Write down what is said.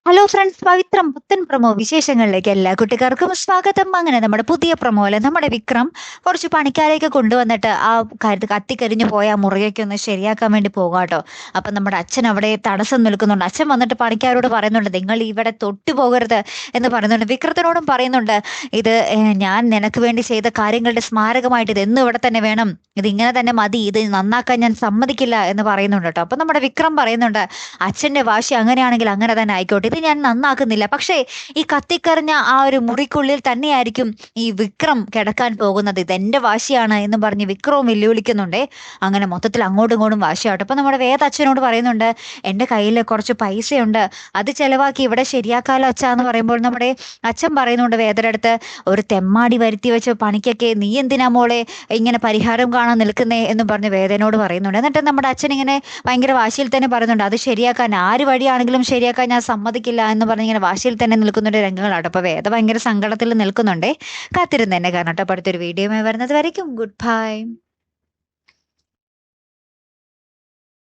Hello friends, പവിത്രം പുത്തൻ promo വിശേഷങ്ങളിലേക്ക് എല്ലാ കുട്ടികൾക്കും സ്വാഗതം. അങ്ങനെ നമ്മുടെ പുതിയ പ്രൊമോയില് നമ്മുടെ വിക്രം കുറച്ച് പണിക്കാരെയൊക്കെ കൊണ്ടുവന്നിട്ട് ആ കത്തിക്കരിഞ്ഞു പോയ ആ മുറിയൊക്കെ ഒന്ന് ശരിയാക്കാൻ വേണ്ടി പോകാട്ടോ. അപ്പൊ നമ്മുടെ അച്ഛൻ അവിടെ തടസ്സം നിൽക്കുന്നുണ്ട്. അച്ഛൻ വന്നിട്ട് പണിക്കാരോട് പറയുന്നുണ്ട്, നിങ്ങൾ ഇവിടെ തൊട്ടു പോകരുത് എന്ന് പറയുന്നുണ്ട്. വിക്രത്തിനോടും പറയുന്നുണ്ട്, ഇത് ഞാൻ നിനക്ക് വേണ്ടി ചെയ്ത കാര്യങ്ങളുടെ സ്മാരകമായിട്ട് ഇത് എന്നും ഇവിടെ തന്നെ വേണം, ഇത് ഇങ്ങനെ തന്നെ മതി, ഇത് നന്നാക്കാൻ ഞാൻ സമ്മതിക്കില്ല എന്ന് പറയുന്നുണ്ട് കേട്ടോ. അപ്പൊ നമ്മുടെ വിക്രം പറയുന്നുണ്ട്, അച്ഛന്റെ വാശി അങ്ങനെയാണെങ്കിൽ അങ്ങനെ തന്നെ ആയിക്കോട്ടെ, ഇത് ഞാൻ നന്നാക്കുന്നില്ല, പക്ഷേ ഈ കത്തിക്കറിഞ്ഞ ആ ഒരു മുറിക്കുള്ളിൽ തന്നെയായിരിക്കും ഈ വിക്രം കിടക്കാൻ പോകുന്നത്, ഇതെന്റെ വാശിയാണ് എന്ന് പറഞ്ഞ് വിക്രവും വെല്ലുവിളിക്കുന്നുണ്ടേ. അങ്ങനെ മൊത്തത്തിൽ അങ്ങോട്ടും ഇങ്ങോട്ടും വാശിയാട്ടോ. അപ്പൊ നമ്മുടെ അച്ഛനോട് പറയുന്നുണ്ട്, എന്റെ കയ്യിൽ കുറച്ച് പൈസയുണ്ട്, അത് ചെലവാക്കി ഇവിടെ ശരിയാക്കാലോ അച്ഛ എന്ന് പറയുമ്പോൾ നമ്മുടെ അച്ഛൻ പറയുന്നുണ്ട് വേദയുടെ അടുത്ത്, ഒരു തെമ്മാടി വരുത്തി വെച്ച പണിക്കൊക്കെ നീ എന്തിനാ മോളെ ഇങ്ങനെ പരിഹാരം കാണാൻ നിൽക്കുന്നേ എന്ന് പറഞ്ഞ് വേദനയോട് പറയുന്നുണ്ട്. എന്നിട്ട് നമ്മുടെ അച്ഛൻ ഇങ്ങനെ ഭയങ്കര വാശിയിൽ തന്നെ പറയുന്നുണ്ട്, അത് ശരിയാക്കാൻ ആര് വഴിയാണെങ്കിലും ശരിയാക്കാൻ ഞാൻ സമ്മതിക്കില്ല എന്ന് പറഞ്ഞ് ഇങ്ങനെ വാശിയിൽ തന്നെ നിൽക്കുന്നൊരു രംഗങ്ങളാട്ടോ. അപ്പൊ വേദ ഭയങ്കര സങ്കടത്തിൽ നിൽക്കുന്നുണ്ടേ. കാത്തിരുന്ന് തന്നെ കാരണം കേട്ടോ. അടുത്തൊരു വീഡിയോ വരുന്നത് വരയ്ക്കും ഗുഡ് ബൈ.